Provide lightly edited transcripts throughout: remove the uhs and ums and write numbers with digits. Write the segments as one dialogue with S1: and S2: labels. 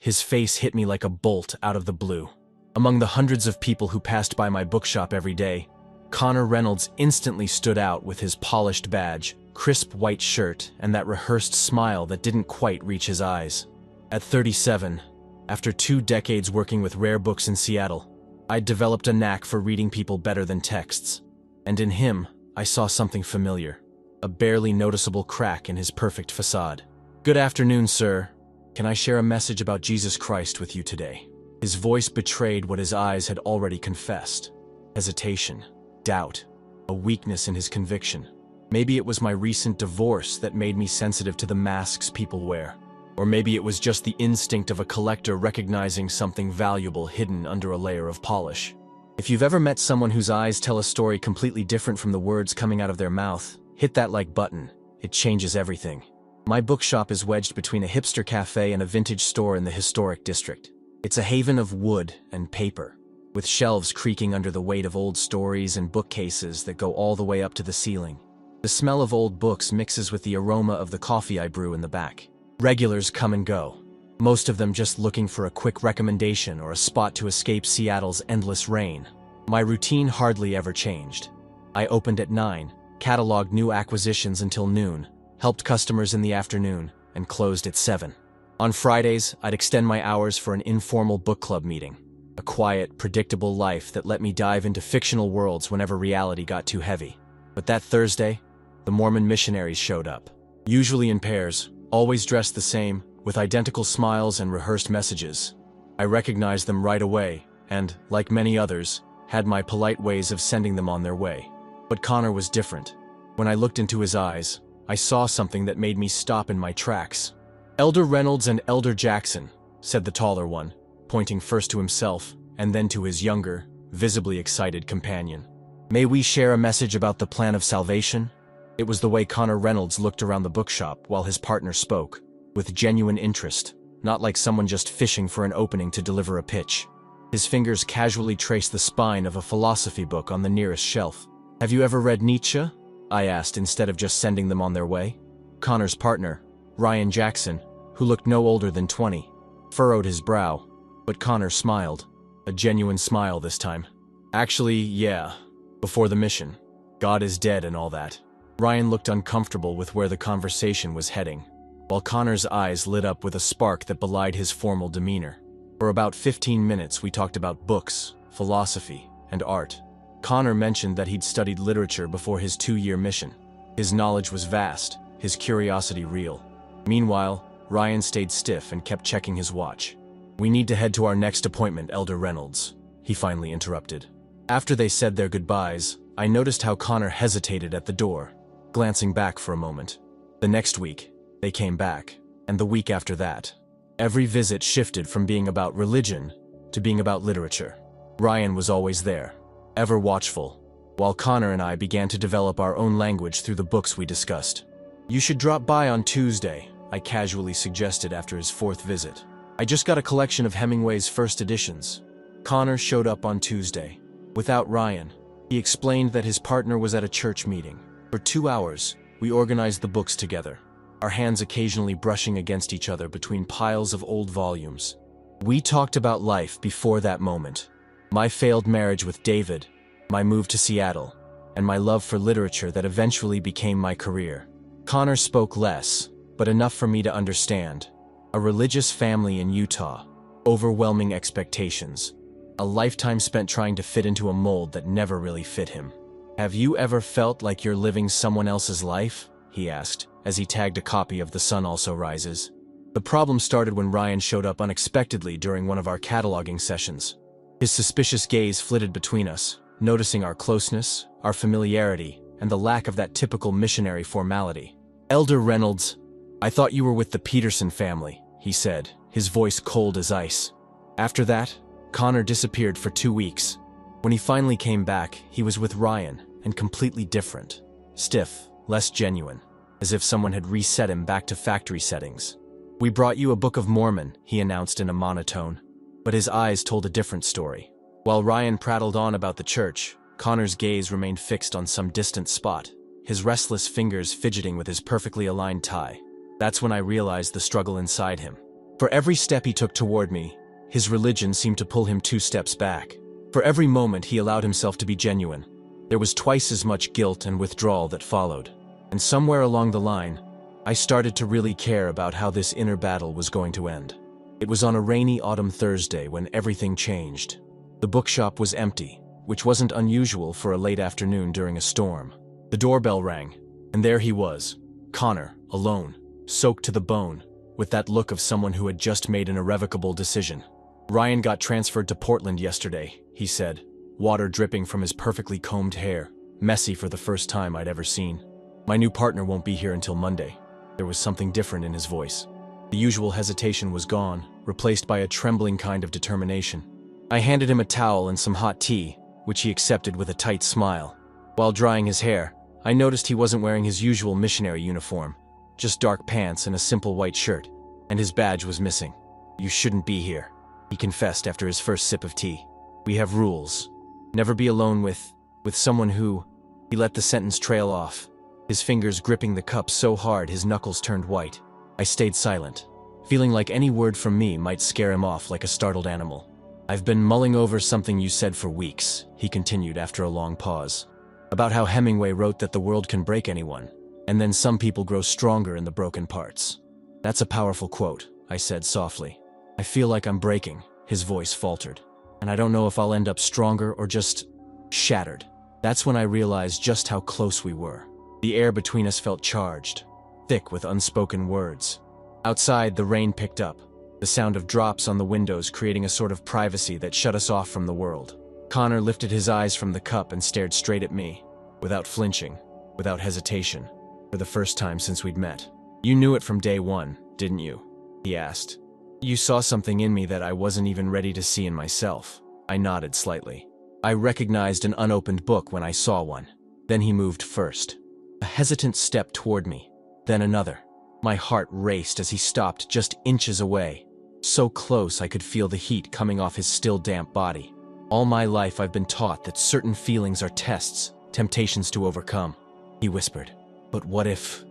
S1: His face hit me like a bolt out of the blue. Among the hundreds of people who passed by my bookshop every day, Connor Reynolds instantly stood out with his polished badge, crisp white shirt, and that rehearsed smile that didn't quite reach his eyes. At 37, after 2 decades working with rare books in Seattle, I'd developed a knack for reading people better than texts. And in him, I saw something familiar, a barely noticeable crack in his perfect facade. "Good afternoon, sir. Can I share a message about Jesus Christ with you today?" His voice betrayed what his eyes had already confessed. Hesitation, doubt, a weakness in his conviction. Maybe it was my recent divorce that made me sensitive to the masks people wear. Or maybe it was just the instinct of a collector recognizing something valuable hidden under a layer of polish. If you've ever met someone whose eyes tell a story completely different from the words coming out of their mouth, hit that like button. It changes everything. My bookshop is wedged between a hipster cafe and a vintage store in the historic district. It's a haven of wood and paper, with shelves creaking under the weight of old stories and bookcases that go all the way up to the ceiling. The smell of old books mixes with the aroma of the coffee I brew in the back. Regulars come and go, most of them just looking for a quick recommendation or a spot to escape Seattle's endless rain. My routine hardly ever changed. I opened at 9, cataloged new acquisitions until noon, helped customers in the afternoon, and closed at 7. On Fridays, I'd extend my hours for an informal book club meeting, a quiet, predictable life that let me dive into fictional worlds whenever reality got too heavy. But that Thursday, the Mormon missionaries showed up, usually in pairs, always dressed the same, with identical smiles and rehearsed messages. I recognized them right away and, like many others, had my polite ways of sending them on their way. But Connor was different. When I looked into his eyes, I saw something that made me stop in my tracks. "Elder Reynolds and Elder Jackson," said the taller one, pointing first to himself and then to his younger, visibly excited companion. "May we share a message about the plan of salvation?" It was the way Connor Reynolds looked around the bookshop while his partner spoke, with genuine interest, not like someone just fishing for an opening to deliver a pitch. His fingers casually traced the spine of a philosophy book on the nearest shelf. "Have you ever read Nietzsche?" I asked instead of just sending them on their way. Connor's partner, Ryan Jackson, who looked no older than 20, furrowed his brow, but Connor smiled, a genuine smile this time. "Actually, yeah, before the mission. God is dead and all that." Ryan looked uncomfortable with where the conversation was heading, while Connor's eyes lit up with a spark that belied his formal demeanor. For about 15 minutes we talked about books, philosophy, and art. Connor mentioned that he'd studied literature before his 2-year mission. His knowledge was vast, his curiosity real. Meanwhile, Ryan stayed stiff and kept checking his watch. "We need to head to our next appointment, Elder Reynolds," he finally interrupted. After they said their goodbyes, I noticed how Connor hesitated at the door, glancing back for a moment. The next week, they came back, and the week after that. Every visit shifted from being about religion to being about literature. Ryan was always there, ever watchful, while Connor and I began to develop our own language through the books we discussed. "You should drop by on Tuesday," I casually suggested after his 4th visit. "I just got a collection of Hemingway's first editions." Connor showed up on Tuesday, without Ryan. He explained that his partner was at a church meeting. For 2 hours, we organized the books together, our hands occasionally brushing against each other between piles of old volumes. We talked about life before that moment. My failed marriage with David, my move to Seattle, and my love for literature that eventually became my career. Connor spoke less, but enough for me to understand. A religious family in Utah, overwhelming expectations, a lifetime spent trying to fit into a mold that never really fit him. "Have you ever felt like you're living someone else's life?" he asked, as he tagged a copy of The Sun Also Rises. The problem started when Ryan showed up unexpectedly during one of our cataloging sessions. His suspicious gaze flitted between us, noticing our closeness, our familiarity, and the lack of that typical missionary formality. "Elder Reynolds, I thought you were with the Peterson family," he said, his voice cold as ice. After that, Connor disappeared for 2 weeks. When he finally came back, he was with Ryan, and completely different. Stiff, less genuine, as if someone had reset him back to factory settings. "We brought you a Book of Mormon," he announced in a monotone. But his eyes told a different story. While Ryan prattled on about the church, Connor's gaze remained fixed on some distant spot, his restless fingers fidgeting with his perfectly aligned tie. That's when I realized the struggle inside him. For every step he took toward me, his religion seemed to pull him 2 steps back. For every moment he allowed himself to be genuine, there was twice as much guilt and withdrawal that followed. And somewhere along the line, I started to really care about how this inner battle was going to end. It was on a rainy autumn Thursday when everything changed. The bookshop was empty, which wasn't unusual for a late afternoon during a storm. The doorbell rang, and there he was, Connor, alone, soaked to the bone, with that look of someone who had just made an irrevocable decision. "Ryan got transferred to Portland yesterday," he said, water dripping from his perfectly combed hair, messy for the first time I'd ever seen. "My new partner won't be here until Monday." There was something different in his voice. The usual hesitation was gone, replaced by a trembling kind of determination. I handed him a towel and some hot tea, which he accepted with a tight smile. While drying his hair, I noticed he wasn't wearing his usual missionary uniform, just dark pants and a simple white shirt, and his badge was missing. "You shouldn't be here," he confessed after his first sip of tea. "We have rules. Never be alone with someone who—" He let the sentence trail off, his fingers gripping the cup so hard his knuckles turned white. I stayed silent, feeling like any word from me might scare him off like a startled animal. "I've been mulling over something you said for weeks," he continued after a long pause, "about how Hemingway wrote that the world can break anyone, and then some people grow stronger in the broken parts. That's a powerful quote," I said softly. "I feel like I'm breaking," his voice faltered, "and I don't know if I'll end up stronger or just shattered." That's when I realized just how close we were. The air between us felt charged, thick with unspoken words. Outside, the rain picked up, the sound of drops on the windows creating a sort of privacy that shut us off from the world. Connor lifted his eyes from the cup and stared straight at me, without flinching, without hesitation, for the first time since we'd met. "You knew it from day one, didn't you?" he asked. "You saw something in me that I wasn't even ready to see in myself." I nodded slightly. I recognized an unopened book when I saw one. Then he moved first. A hesitant step toward me, then another. My heart raced as he stopped just inches away, so close I could feel the heat coming off his still damp body. "All my life I've been taught that certain feelings are tests, temptations to overcome," he whispered. "But what if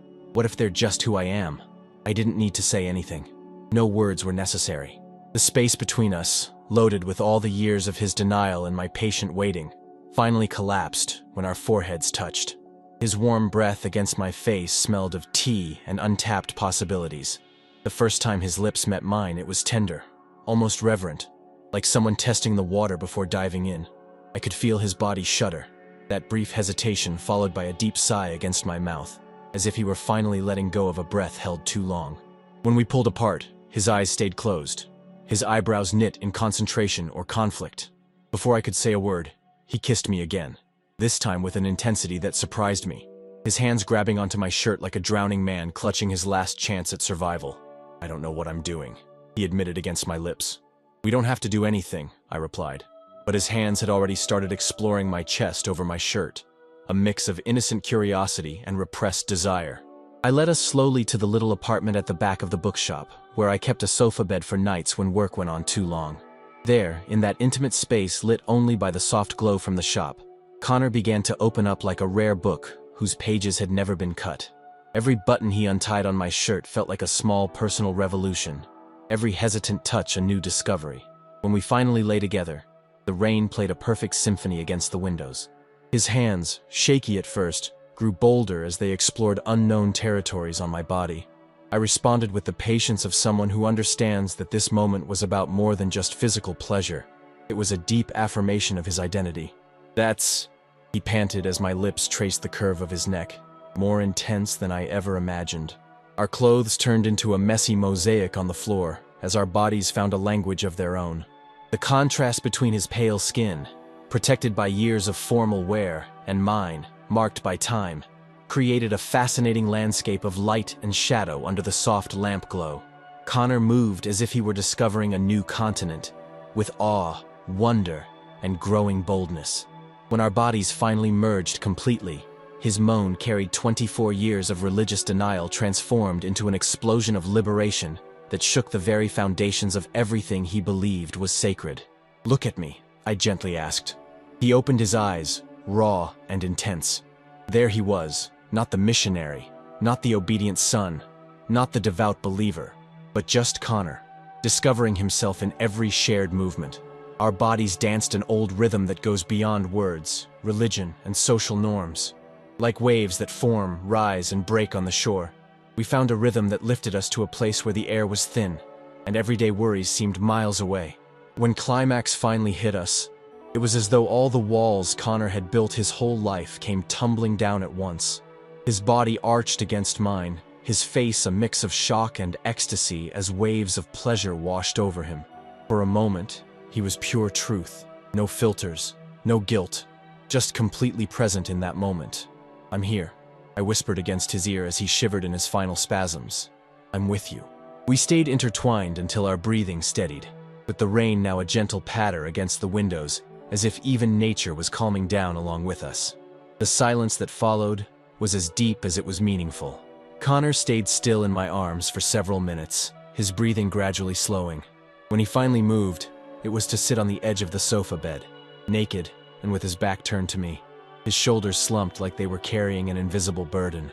S1: they're just who I am?" I didn't need to say anything. No words were necessary. The space between us, loaded with all the years of his denial and my patient waiting, finally collapsed when our foreheads touched. His warm breath against my face smelled of tea and untapped possibilities. The first time his lips met mine, it was tender, almost reverent, like someone testing the water before diving in. I could feel his body shudder, that brief hesitation followed by a deep sigh against my mouth, as if he were finally letting go of a breath held too long. When we pulled apart, his eyes stayed closed, his eyebrows knit in concentration or conflict. Before I could say a word, he kissed me again, this time with an intensity that surprised me, his hands grabbing onto my shirt like a drowning man clutching his last chance at survival. "I don't know what I'm doing," he admitted against my lips. "We don't have to do anything," I replied. But his hands had already started exploring my chest over my shirt, a mix of innocent curiosity and repressed desire. I led us slowly to the little apartment at the back of the bookshop, where I kept a sofa bed for nights when work went on too long. There, in that intimate space lit only by the soft glow from the shop, Connor began to open up like a rare book whose pages had never been cut. Every button he untied on my shirt felt like a small personal revolution, every hesitant touch a new discovery. When we finally lay together, the rain played a perfect symphony against the windows. His hands, shaky at first, grew bolder as they explored unknown territories on my body. I responded with the patience of someone who understands that this moment was about more than just physical pleasure. It was a deep affirmation of his identity. "That's," he panted as my lips traced the curve of his neck, "more intense than I ever imagined." Our clothes turned into a messy mosaic on the floor as our bodies found a language of their own. The contrast between his pale skin, protected by years of formal wear, and mine, marked by time, created a fascinating landscape of light and shadow under the soft lamp glow. Connor moved as if he were discovering a new continent, with awe, wonder, and growing boldness. When our bodies finally merged completely, his moan carried 24 years of religious denial transformed into an explosion of liberation that shook the very foundations of everything he believed was sacred. "Look at me," I gently asked. He opened his eyes, raw and intense. There he was, not the missionary, not the obedient son, not the devout believer, but just Connor, discovering himself in every shared movement. Our bodies danced an old rhythm that goes beyond words, religion, and social norms. Like waves that form, rise, and break on the shore, we found a rhythm that lifted us to a place where the air was thin, and everyday worries seemed miles away. When climax finally hit us, it was as though all the walls Connor had built his whole life came tumbling down at once. His body arched against mine, his face a mix of shock and ecstasy as waves of pleasure washed over him. For a moment, he was pure truth. No filters, no guilt, just completely present in that moment. "I'm here," I whispered against his ear as he shivered in his final spasms. "I'm with you." We stayed intertwined until our breathing steadied, with the rain now a gentle patter against the windows, as if even nature was calming down along with us. The silence that followed was as deep as it was meaningful. Connor stayed still in my arms for several minutes, his breathing gradually slowing. When he finally moved, it was to sit on the edge of the sofa bed, naked and with his back turned to me. His shoulders slumped like they were carrying an invisible burden.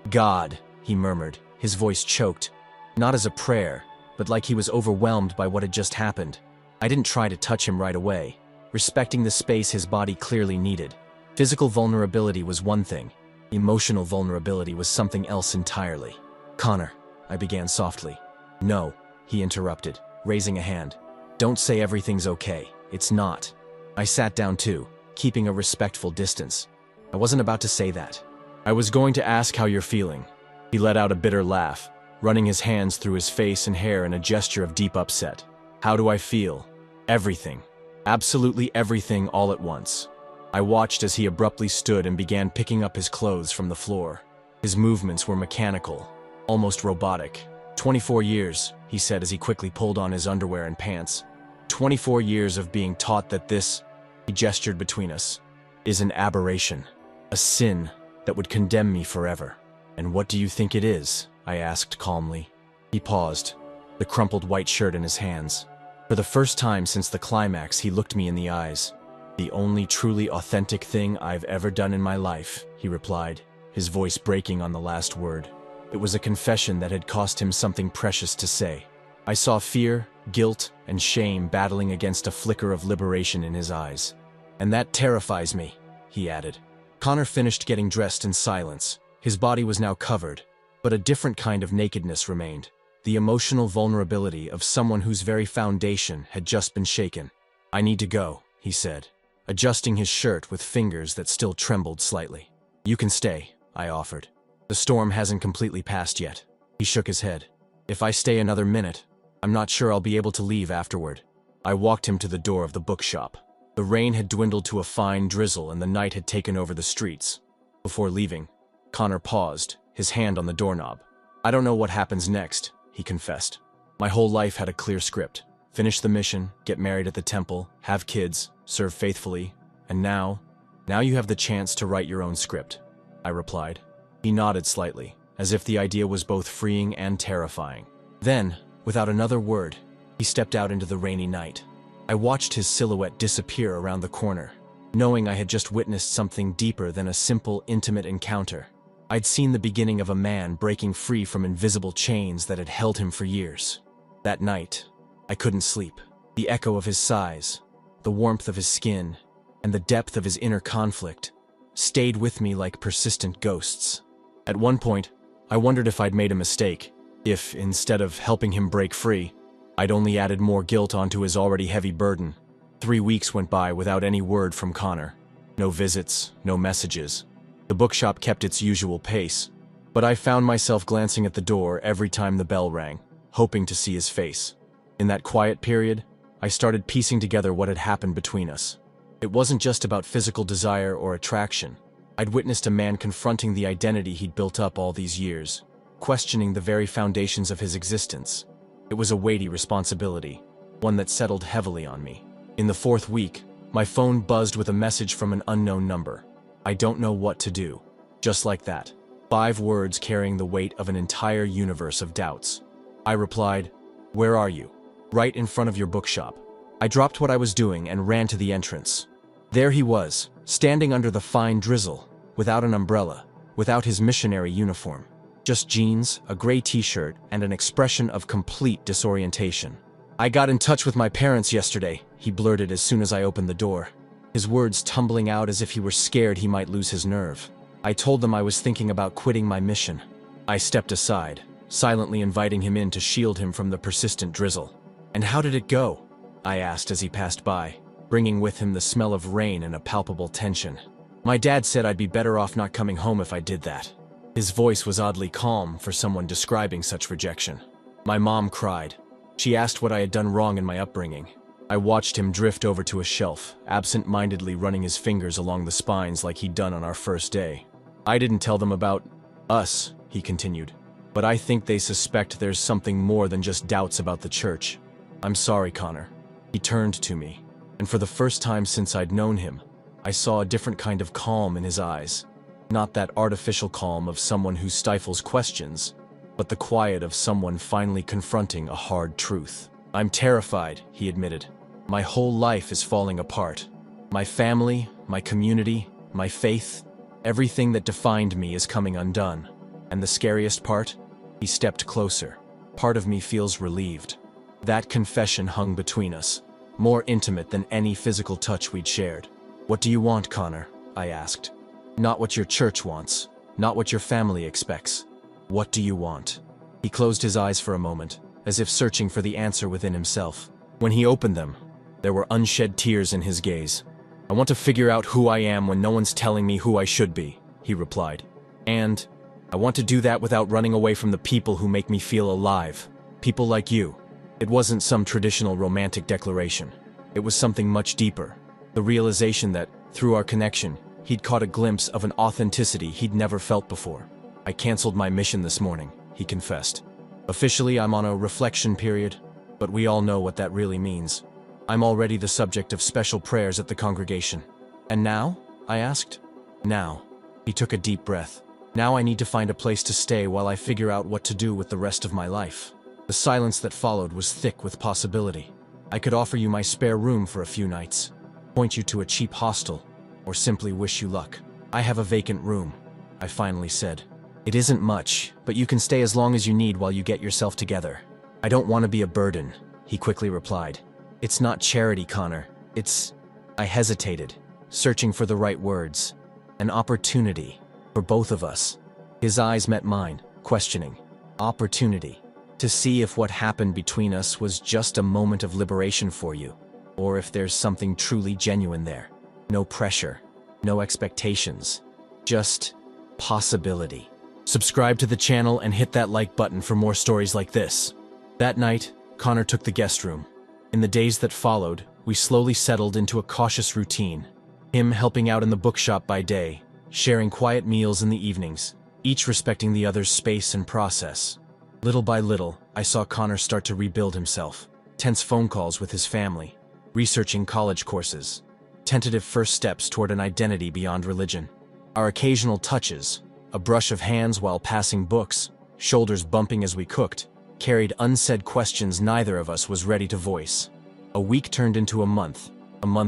S1: "God," he murmured, his voice choked, not as a prayer, but like he was overwhelmed by what had just happened. I didn't try to touch him right away, respecting the space his body clearly needed. Physical vulnerability was one thing. Emotional vulnerability was something else entirely. "Connor," I began softly. "No," he interrupted, raising a hand. "Don't say everything's okay. It's not." I sat down too, keeping a respectful distance. I wasn't about to say that. "I was going to ask how you're feeling." He let out a bitter laugh, running his hands through his face and hair in a gesture of deep upset. "How do I feel? Everything. Absolutely everything all at once." I watched as he abruptly stood and began picking up his clothes from the floor. His movements were mechanical, almost robotic. 24 years, he said as he quickly pulled on his underwear and pants. 24 years of being taught that this, he gestured between us, is an aberration, a sin that would condemn me forever. "And what do you think it is?" I asked calmly. He paused, the crumpled white shirt in his hands. For the first time since the climax, he looked me in the eyes. "The only truly authentic thing I've ever done in my life," he replied, his voice breaking on the last word. It was a confession that had cost him something precious to say. I saw fear, guilt, and shame battling against a flicker of liberation in his eyes. "And that terrifies me," he added. Connor finished getting dressed in silence. His body was now covered, but a different kind of nakedness remained. The emotional vulnerability of someone whose very foundation had just been shaken. "I need to go," he said, adjusting his shirt with fingers that still trembled slightly. "You can stay," I offered. "The storm hasn't completely passed yet." He shook his head. "If I stay another minute, I'm not sure I'll be able to leave afterward." I walked him to the door of the bookshop. The rain had dwindled to a fine drizzle and the night had taken over the streets. Before leaving, Connor paused, his hand on the doorknob. "I don't know what happens next," he confessed. "My whole life had a clear script. Finish the mission, get married at the temple, have kids, serve faithfully, and now you have the chance to write your own script," I replied. He nodded slightly, as if the idea was both freeing and terrifying. Then, without another word, he stepped out into the rainy night. I watched his silhouette disappear around the corner, knowing I had just witnessed something deeper than a simple, intimate encounter. I'd seen the beginning of a man breaking free from invisible chains that had held him for years. That night, I couldn't sleep. The echo of his sighs, the warmth of his skin, and the depth of his inner conflict stayed with me like persistent ghosts. At one point, I wondered if I'd made a mistake, if, instead of helping him break free, I'd only added more guilt onto his already heavy burden. 3 weeks went by without any word from Connor. No visits, no messages. The bookshop kept its usual pace, but I found myself glancing at the door every time the bell rang, hoping to see his face. In that quiet period, I started piecing together what had happened between us. It wasn't just about physical desire or attraction. I'd witnessed a man confronting the identity he'd built up all these years, questioning the very foundations of his existence. It was a weighty responsibility, one that settled heavily on me. In the 4th week, my phone buzzed with a message from an unknown number. "I don't know what to do." Just like that. 5 words carrying the weight of an entire universe of doubts. I replied, "Where are you?" "Right in front of your bookshop." I dropped what I was doing and ran to the entrance. There he was, standing under the fine drizzle, without an umbrella, without his missionary uniform. Just jeans, a gray t-shirt, and an expression of complete disorientation. "I got in touch with my parents yesterday," he blurted as soon as I opened the door, his words tumbling out as if he were scared he might lose his nerve. "I told them I was thinking about quitting my mission." I stepped aside, silently inviting him in to shield him from the persistent drizzle. "And how did it go?" I asked as he passed by, bringing with him the smell of rain and a palpable tension. "My dad said I'd be better off not coming home if I did that." His voice was oddly calm for someone describing such rejection. "My mom cried. She asked what I had done wrong in my upbringing." I watched him drift over to a shelf, absent-mindedly running his fingers along the spines like he'd done on our first day. "I didn't tell them about us," he continued, "but I think they suspect there's something more than just doubts about the church. I'm sorry, Connor." He turned to me, and for the first time since I'd known him, I saw a different kind of calm in his eyes. Not that artificial calm of someone who stifles questions, but the quiet of someone finally confronting a hard truth. "I'm terrified," he admitted. "My whole life is falling apart. My family, my community, my faith, everything that defined me is coming undone. And the scariest part? He stepped closer. Part of me feels relieved. That confession hung between us, more intimate than any physical touch we'd shared. "What do you want, Connor?" I asked. "Not what your church wants, not what your family expects. What do you want?" He closed his eyes for a moment, as if searching for the answer within himself. When he opened them, there were unshed tears in his gaze. "I want to figure out who I am when no one's telling me who I should be," he replied. "And I want to do that without running away from the people who make me feel alive. People like you." It wasn't some traditional romantic declaration. It was something much deeper. The realization that, through our connection, he'd caught a glimpse of an authenticity he'd never felt before. "I canceled my mission this morning," he confessed. "Officially, I'm on a reflection period, but we all know what that really means. I'm already the subject of special prayers at the congregation." "And now?" I asked. "Now." He took a deep breath. "Now I need to find a place to stay while I figure out what to do with the rest of my life." The silence that followed was thick with possibility. "I could offer you my spare room for a few nights, point you to a cheap hostel, or simply wish you luck." "I have a vacant room," I finally said. "It isn't much, but you can stay as long as you need while you get yourself together." "I don't want to be a burden," he quickly replied. "It's not charity, Connor. It's..." I hesitated, searching for the right words. "An opportunity. For both of us." His eyes met mine, questioning. "Opportunity. To see if what happened between us was just a moment of liberation for you, or if there's something truly genuine there. No pressure, no expectations, just possibility." Subscribe to the channel and hit that like button for more stories like this. That night, Connor took the guest room. In the days that followed, we slowly settled into a cautious routine. Him helping out in the bookshop by day, sharing quiet meals in the evenings, each respecting the other's space and process. Little by little, I saw Connor start to rebuild himself. Tense phone calls with his family, researching college courses, tentative first steps toward an identity beyond religion. Our occasional touches, a brush of hands while passing books, shoulders bumping as we cooked, carried unsaid questions neither of us was ready to voice. A week turned into a month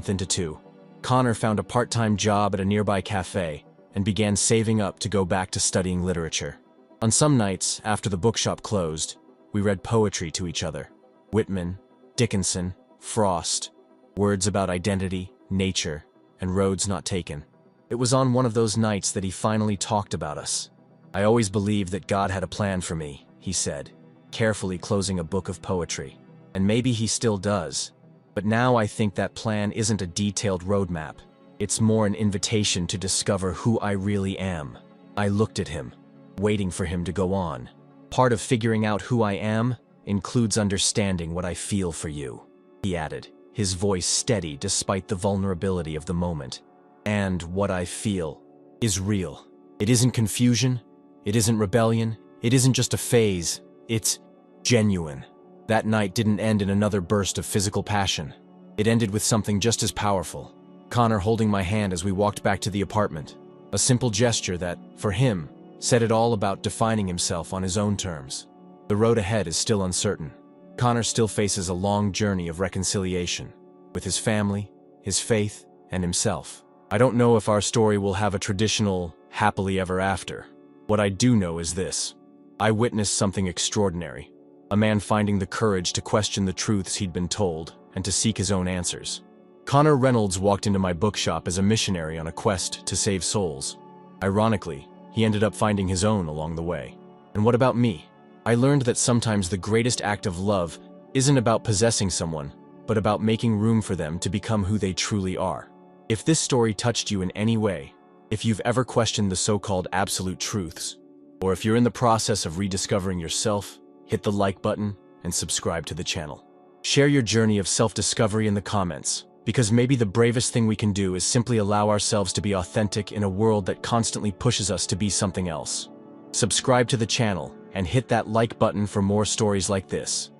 S1: into two. Connor found a part-time job at a nearby cafe and began saving up to go back to studying literature. On some nights, after the bookshop closed, we read poetry to each other. Whitman, Dickinson, Frost, words about identity, nature, and roads not taken. It was on one of those nights that he finally talked about us. "I always believed that God had a plan for me," he said, carefully closing a book of poetry. "And maybe he still does. But now I think that plan isn't a detailed roadmap. It's more an invitation to discover who I really am." I looked at him, waiting for him to go on. "Part of figuring out who I am includes understanding what I feel for you," he added, his voice steady despite the vulnerability of the moment. "And what I feel is real. It isn't confusion, it isn't rebellion, it isn't just a phase, it's genuine." That night didn't end in another burst of physical passion. It ended with something just as powerful. Connor holding my hand as we walked back to the apartment. A simple gesture that, for him, said it all about defining himself on his own terms. The road ahead is still uncertain. Connor still faces a long journey of reconciliation, with his family, his faith, and himself. I don't know if our story will have a traditional happily ever after. What I do know is this: I witnessed something extraordinary. a man finding the courage to question the truths he'd been told and to seek his own answers. Connor Reynolds walked into my bookshop as a missionary on a quest to save souls. Ironically, he ended up finding his own along the way. And what about me? I learned that sometimes the greatest act of love isn't about possessing someone, but about making room for them to become who they truly are. If this story touched you in any way, if you've ever questioned the so-called absolute truths, or if you're in the process of rediscovering yourself, hit the like button and subscribe to the channel. Share your journey of self-discovery in the comments, because maybe the bravest thing we can do is simply allow ourselves to be authentic in a world that constantly pushes us to be something else. Subscribe to the channel and hit that like button for more stories like this.